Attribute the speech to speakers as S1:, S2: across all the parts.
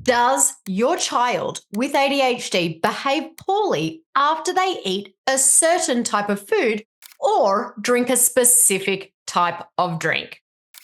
S1: Does your child with ADHD behave poorly after they eat a certain type of food or drink a specific type of drink?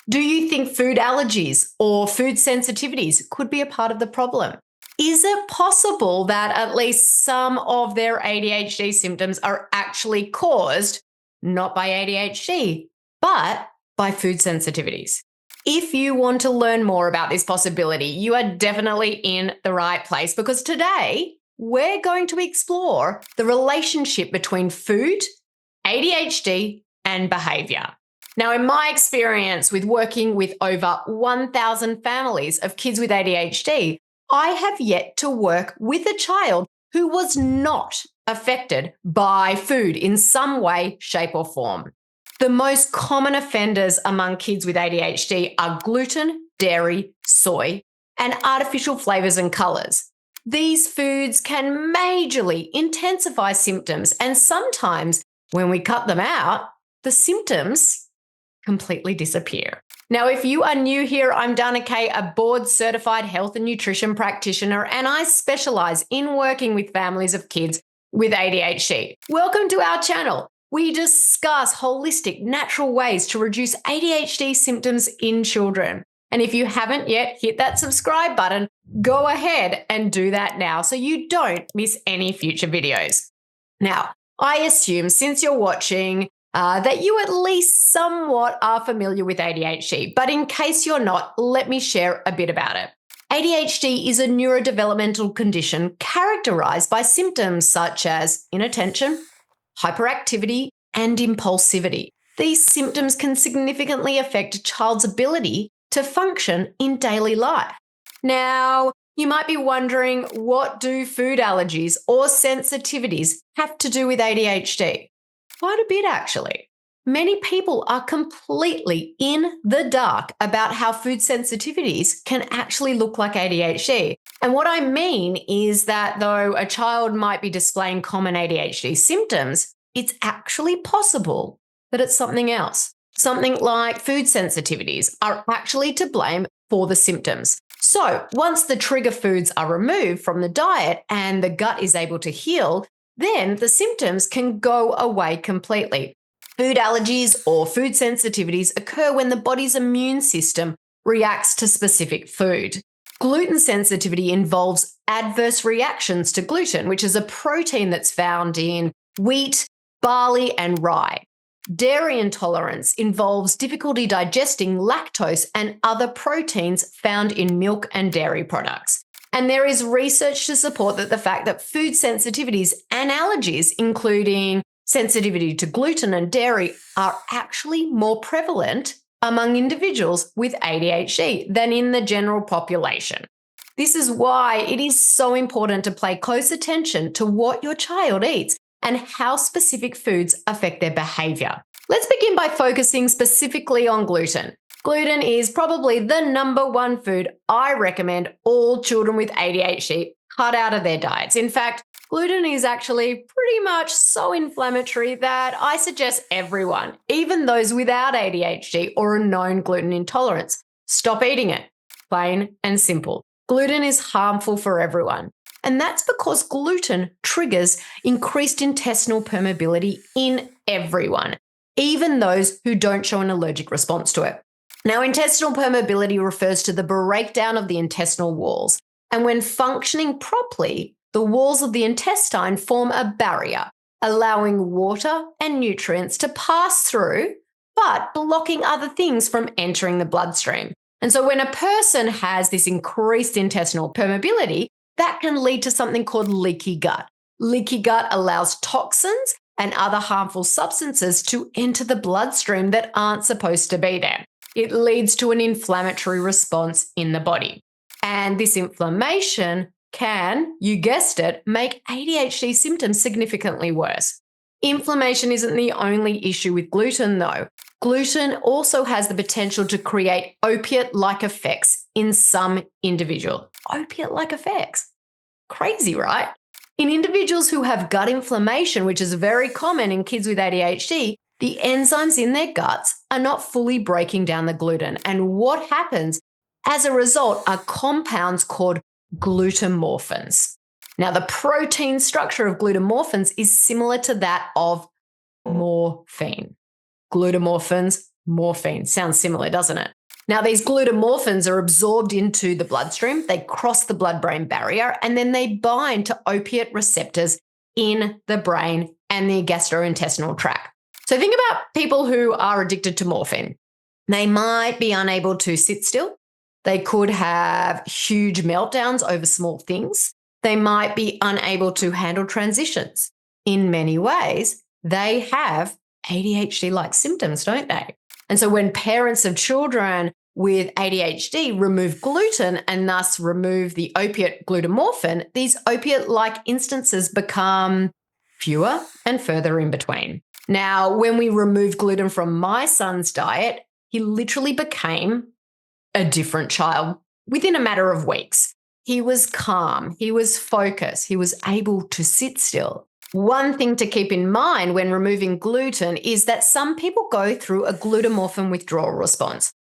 S1: Do you think food allergies or food sensitivities could be a part of the problem? Is it possible that at least some of their ADHD symptoms are actually caused not by ADHD, but by food sensitivities? If you want to learn more about this possibility, you are definitely in the right place because today we're going to explore the relationship between food, ADHD, and behavior. Now, in my experience with working with over 1,000 families of kids with ADHD, I have yet to work with a child who was not affected by food in some way, shape, or form. The most common offenders among kids with ADHD are gluten, dairy, soy, and artificial flavors and colors. These foods can majorly intensify symptoms, and sometimes when we cut them out, the symptoms completely disappear. Now, if you are new here, I'm Dana Kay, a board-certified health and nutrition practitioner, and I specialize in working with families of kids with ADHD. Welcome to our channel. We discuss holistic, natural ways to reduce ADHD symptoms in children. And if you haven't yet hit that subscribe button, go ahead and do that now so you don't miss any future videos. Now, I assume since you're watching that you at least somewhat are familiar with ADHD, but in case you're not, let me share a bit about it. ADHD is a neurodevelopmental condition characterized by symptoms such as inattention, hyperactivity, and impulsivity. These symptoms can significantly affect a child's ability to function in daily life. Now, you might be wondering, what do food allergies or sensitivities have to do with ADHD? Quite a bit, actually. Many people are completely in the dark about how food sensitivities can actually look like ADHD. And what I mean is that though a child might be displaying common ADHD symptoms, it's actually possible that it's something else. Something like food sensitivities are actually to blame for the symptoms. So once the trigger foods are removed from the diet and the gut is able to heal, then the symptoms can go away completely. Food allergies or food sensitivities occur when the body's immune system reacts to specific food. Gluten sensitivity involves adverse reactions to gluten, which is a protein that's found in wheat, barley, and rye. Dairy intolerance involves difficulty digesting lactose and other proteins found in milk and dairy products. And there is research to support that the fact that food sensitivities and allergies, including sensitivity to gluten and dairy, are actually more prevalent among individuals with ADHD than in the general population. This is why it is so important to pay close attention to what your child eats and how specific foods affect their behavior. Let's begin by focusing specifically on gluten. Gluten is probably the number one food I recommend all children with ADHD cut out of their diets. In fact, gluten is actually pretty much so inflammatory that I suggest everyone, even those without ADHD or a known gluten intolerance, stop eating it. Plain and simple. Gluten is harmful for everyone. And that's because gluten triggers increased intestinal permeability in everyone, even those who don't show an allergic response to it. Now, intestinal permeability refers to the breakdown of the intestinal walls. And when functioning properly, the walls of the intestine form a barrier, allowing water and nutrients to pass through, but blocking other things from entering the bloodstream. And so when a person has this increased intestinal permeability, that can lead to something called leaky gut. Leaky gut allows toxins and other harmful substances to enter the bloodstream that aren't supposed to be there. It leads to an inflammatory response in the body. And this inflammation can, you guessed it, make ADHD symptoms significantly worse. Inflammation isn't the only issue with gluten, though. Gluten also has the potential to create opiate-like effects in some individuals. Opiate-like effects. Crazy, right? In individuals who have gut inflammation, which is very common in kids with ADHD, the enzymes in their guts are not fully breaking down the gluten. And what happens as a result are compounds called glutamorphins. Now, the protein structure of glutamorphins is similar to that of morphine. Glutamorphins, morphine. Sounds similar, doesn't it? Now, these glutamorphins are absorbed into the bloodstream. They cross the blood-brain barrier, and then they bind to opiate receptors in the brain and the gastrointestinal tract. So think about people who are addicted to morphine. They might be unable to sit still. They could have huge meltdowns over small things. They might be unable to handle transitions. In many ways, they have ADHD-like symptoms, don't they? And so when parents of children with ADHD remove gluten and thus remove the opiate glutamorphin, these opiate-like instances become fewer and further in between. Now, when we removed gluten from my son's diet, he literally became a different child within a matter of weeks. He was calm, he was focused, he was able to sit still. One thing to keep in mind when removing gluten is that some people go through a glutamorphin withdrawal response.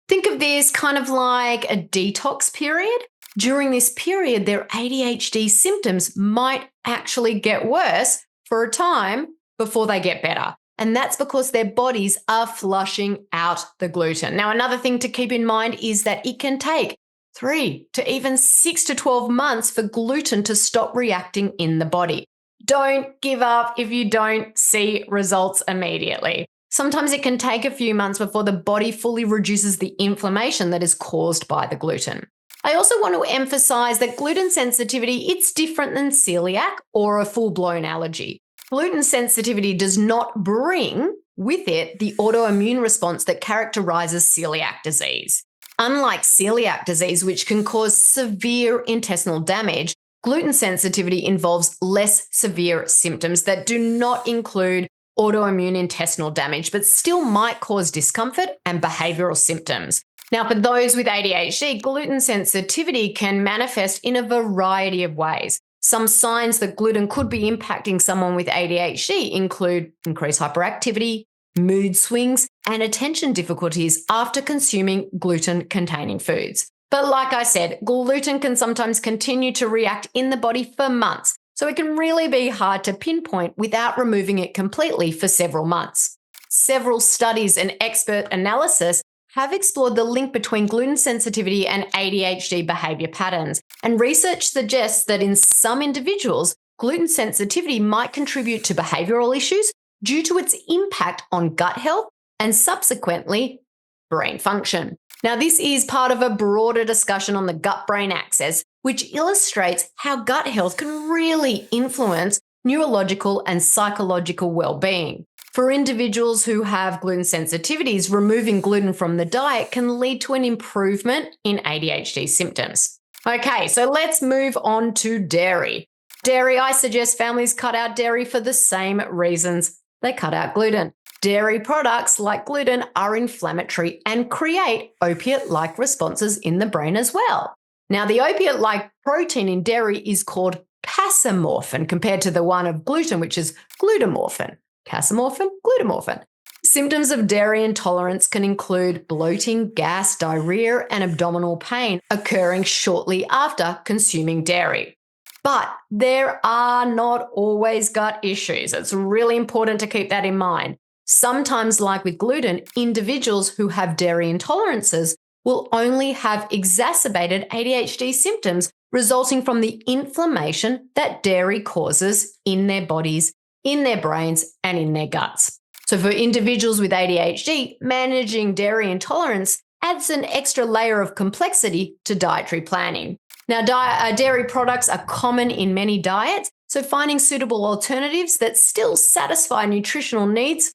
S1: Think of this kind of like a detox period. During this period, their ADHD symptoms might actually get worse for a time before they get better. And that's because their bodies are flushing out the gluten. Now, another thing to keep in mind is that it can take 3 to even 6 to 12 months for gluten to stop reacting in the body. Don't give up if you don't see results immediately. Sometimes it can take a few months before the body fully reduces the inflammation that is caused by the gluten. I also want to emphasize that gluten sensitivity, it's different than celiac or a full-blown allergy. Gluten sensitivity does not bring with it the autoimmune response that characterizes celiac disease. Unlike celiac disease, which can cause severe intestinal damage, gluten sensitivity involves less severe symptoms that do not include autoimmune intestinal damage, but still might cause discomfort and behavioral symptoms. Now, for those with ADHD, gluten sensitivity can manifest in a variety of ways. Some signs that gluten could be impacting someone with ADHD include increased hyperactivity, mood swings, and attention difficulties after consuming gluten-containing foods. But like I said, gluten can sometimes continue to react in the body for months, so it can really be hard to pinpoint without removing it completely for several months. Several studies and expert analysis have explored the link between gluten sensitivity and ADHD behavior patterns, and research suggests that in some individuals, gluten sensitivity might contribute to behavioral issues due to its impact on gut health and subsequently brain function. Now, this is part of a broader discussion on the gut-brain axis, which illustrates how gut health can really influence neurological and psychological well-being. For individuals who have gluten sensitivities, removing gluten from the diet can lead to an improvement in ADHD symptoms. Okay, so let's move on to dairy. Dairy, I suggest families cut out dairy for the same reasons they cut out gluten. Dairy products like gluten are inflammatory and create opiate-like responses in the brain as well. Now, the opiate-like protein in dairy is called casomorphin compared to the one of gluten, which is glutamorphin. Casomorphin, glutamorphin. Symptoms of dairy intolerance can include bloating, gas, diarrhea, and abdominal pain occurring shortly after consuming dairy. But there are not always gut issues. It's really important to keep that in mind. Sometimes, like with gluten, individuals who have dairy intolerances will only have exacerbated ADHD symptoms resulting from the inflammation that dairy causes in their bodies, in their brains, and in their guts. So for individuals with ADHD, managing dairy intolerance adds an extra layer of complexity to dietary planning. Now, dairy products are common in many diets, so finding suitable alternatives that still satisfy nutritional needs,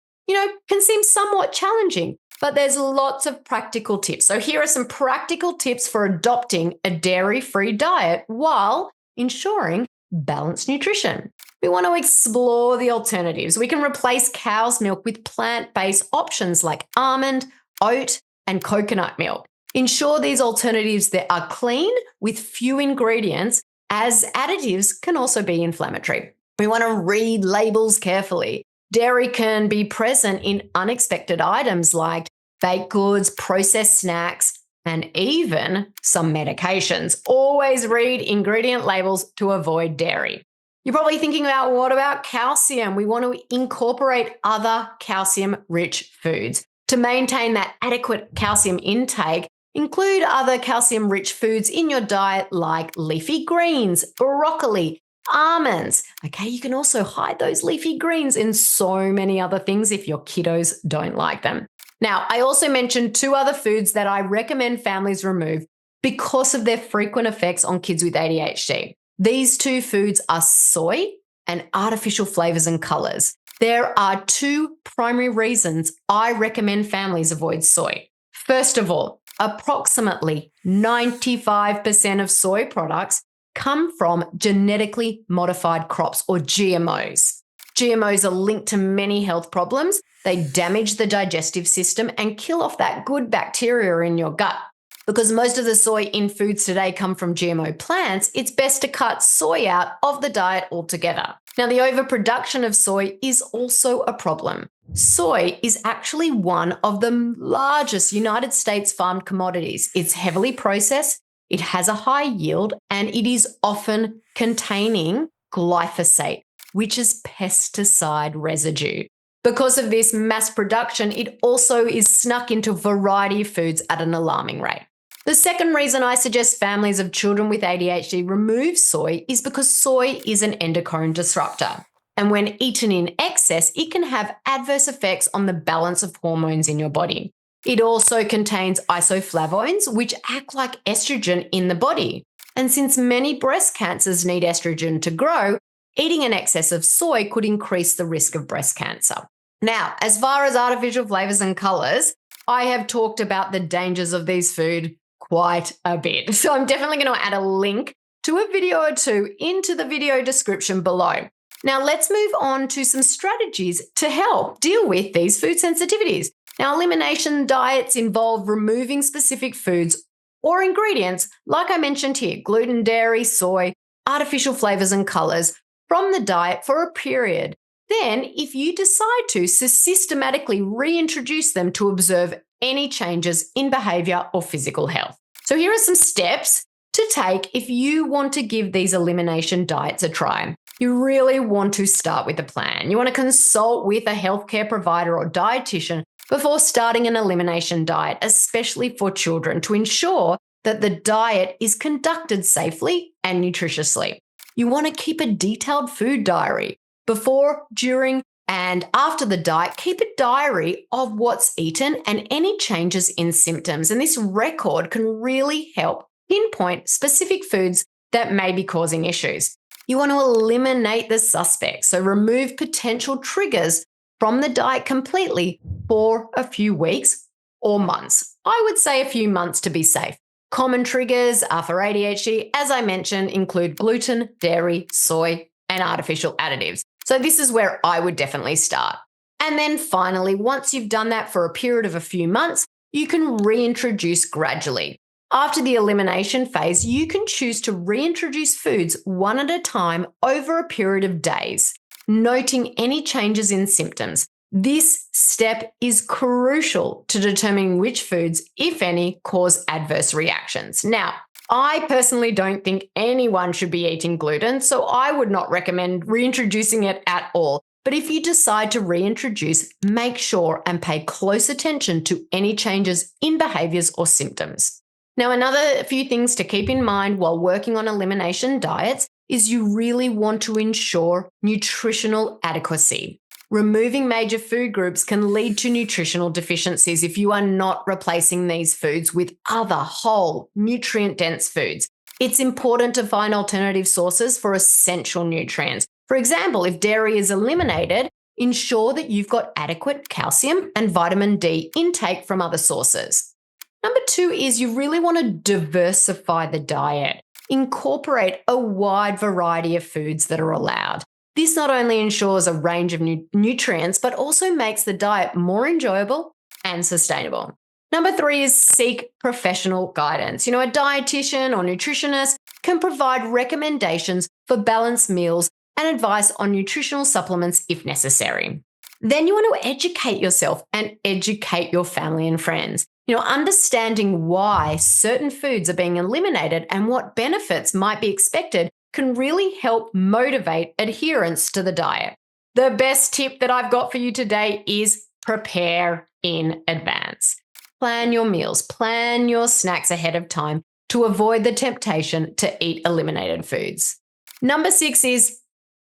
S1: can seem somewhat challenging, but there's lots of practical tips. So here are some practical tips for adopting a dairy-free diet while ensuring balanced nutrition. We want to explore the alternatives. We can replace cow's milk with plant-based options like almond, oat, and coconut milk. Ensure these alternatives that are clean with few ingredients, as additives can also be inflammatory. We want to read labels carefully. Dairy can be present in unexpected items like baked goods, processed snacks, and even some medications. Always read ingredient labels to avoid dairy. You're probably thinking about, what about calcium? We want to incorporate other calcium-rich foods. To maintain that adequate calcium intake, include other calcium-rich foods in your diet like leafy greens, broccoli, almonds. Okay, you can also hide those leafy greens in so many other things if your kiddos don't like them. Now, I also mentioned 2 other foods that I recommend families remove because of their frequent effects on kids with ADHD. These 2 foods are soy and artificial flavors and colors. There are 2 primary reasons I recommend families avoid soy. First of all, approximately 95% of soy products come from genetically modified crops, or GMOs. GMOs are linked to many health problems. They damage the digestive system and kill off that good bacteria in your gut. Because most of the soy in foods today come from GMO plants, it's best to cut soy out of the diet altogether. Now, the overproduction of soy is also a problem. Soy is actually one of the largest United States farmed commodities. It's heavily processed, it has a high yield, and it is often containing glyphosate, which is pesticide residue. Because of this mass production, it also is snuck into a variety of foods at an alarming rate. The second reason I suggest families of children with ADHD remove soy is because soy is an endocrine disruptor. And when eaten in excess, it can have adverse effects on the balance of hormones in your body. It also contains isoflavones, which act like estrogen in the body. And since many breast cancers need estrogen to grow, eating an excess of soy could increase the risk of breast cancer. Now, as far as artificial flavors and colors, I have talked about the dangers of these foods quite a bit. So I'm definitely going to add a link to a video or 2 into the video description below. Now, let's move on to some strategies to help deal with these food sensitivities. Now, elimination diets involve removing specific foods or ingredients, like I mentioned here, gluten, dairy, soy, artificial flavors and colors from the diet for a period. Then, if you decide to systematically reintroduce them to observe any changes in behavior or physical health. So here are some steps to take if you want to give these elimination diets a try. You really want to start with a plan. You want to consult with a healthcare provider or dietitian before starting an elimination diet, especially for children, to ensure that the diet is conducted safely and nutritiously. You want to keep a detailed food diary. Before, during, and after the diet, keep a diary of what's eaten and any changes in symptoms. And this record can really help pinpoint specific foods that may be causing issues. You want to eliminate the suspects, so remove potential triggers from the diet completely for a few weeks or months. I would say a few months to be safe. Common triggers for ADHD, as I mentioned, include gluten, dairy, soy, and artificial additives. So this is where I would definitely start. And then finally, once you've done that for a period of a few months, you can reintroduce gradually. After the elimination phase, you can choose to reintroduce foods one at a time over a period of days, noting any changes in symptoms. This step is crucial to determining which foods, if any, cause adverse reactions. Now, I personally don't think anyone should be eating gluten, so I would not recommend reintroducing it at all. But if you decide to reintroduce, make sure and pay close attention to any changes in behaviors or symptoms. Now, another few things to keep in mind while working on elimination diets is you really want to ensure nutritional adequacy. Removing major food groups can lead to nutritional deficiencies if you are not replacing these foods with other whole, nutrient-dense foods. It's important to find alternative sources for essential nutrients. For example, if dairy is eliminated, ensure that you've got adequate calcium and vitamin D intake from other sources. Number 2 is you really want to diversify the diet. Incorporate a wide variety of foods that are allowed. This not only ensures a range of nutrients, but also makes the diet more enjoyable and sustainable. Number 3 is seek professional guidance. A dietitian or nutritionist can provide recommendations for balanced meals and advice on nutritional supplements if necessary. Then you want to educate yourself and educate your family and friends. Understanding why certain foods are being eliminated and what benefits might be expected can really help motivate adherence to the diet. The best tip that I've got for you today is prepare in advance. Plan your meals, plan your snacks ahead of time to avoid the temptation to eat eliminated foods. Number 6 is,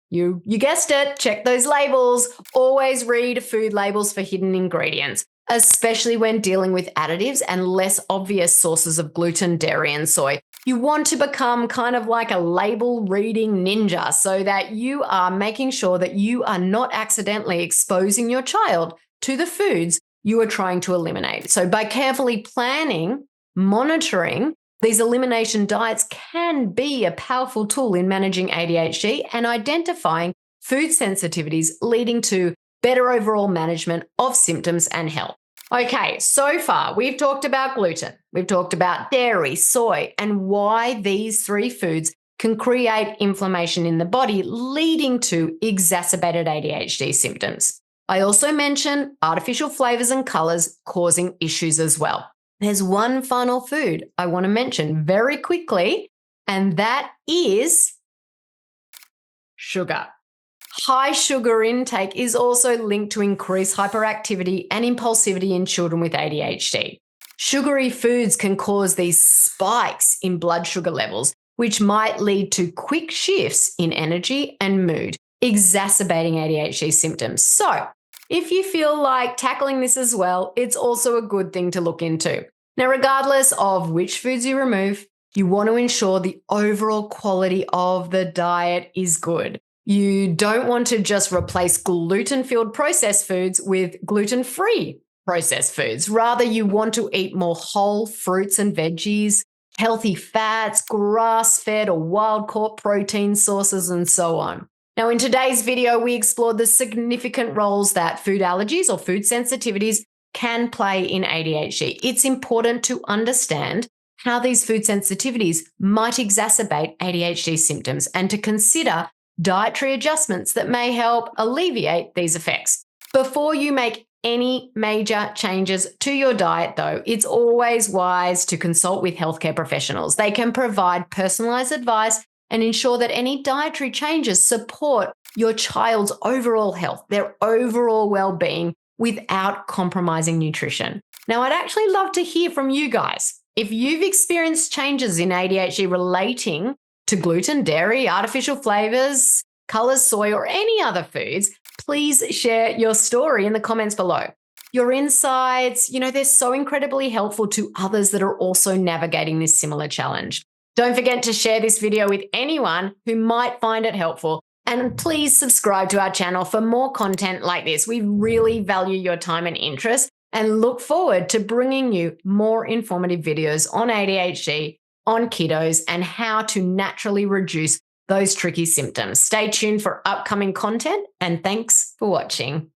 S1: you guessed it, check those labels. Always read food labels for hidden ingredients, especially when dealing with additives and less obvious sources of gluten, dairy, and soy. You want to become kind of like a label reading ninja so that you are making sure that you are not accidentally exposing your child to the foods you are trying to eliminate. So by carefully planning, monitoring, these elimination diets can be a powerful tool in managing ADHD and identifying food sensitivities, leading to better overall management of symptoms and health. Okay, so far we've talked about gluten, we've talked about dairy, soy, and why these 3 foods can create inflammation in the body, leading to exacerbated ADHD symptoms. I also mentioned artificial flavors and colors causing issues as well. There's one final food I want to mention very quickly, and that is sugar. High sugar intake is also linked to increased hyperactivity and impulsivity in children with ADHD. Sugary foods can cause these spikes in blood sugar levels, which might lead to quick shifts in energy and mood, exacerbating ADHD symptoms. So, if you feel like tackling this as well, it's also a good thing to look into. Now, regardless of which foods you remove, you want to ensure the overall quality of the diet is good. You don't want to just replace gluten-filled processed foods with gluten-free processed foods. Rather, you want to eat more whole fruits and veggies, healthy fats, grass-fed or wild-caught protein sources, and so on. Now, in today's video, we explored the significant roles that food allergies or food sensitivities can play in ADHD. It's important to understand how these food sensitivities might exacerbate ADHD symptoms and to consider dietary adjustments that may help alleviate these effects. Before you make any major changes to your diet, though, it's always wise to consult with healthcare professionals. They can provide personalized advice and ensure that any dietary changes support your child's overall health, their overall well-being, without compromising nutrition. Now, I'd actually love to hear from you guys. If you've experienced changes in ADHD relating to gluten, dairy, artificial flavors, colors, soy, or any other foods, please share your story in the comments below. Your insights, they're so incredibly helpful to others that are also navigating this similar challenge. Don't forget to share this video with anyone who might find it helpful. And please subscribe to our channel for more content like this. We really value your time and interest and look forward to bringing you more informative videos on ADHD, on kiddos, and how to naturally reduce those tricky symptoms. Stay tuned for upcoming content, and thanks for watching.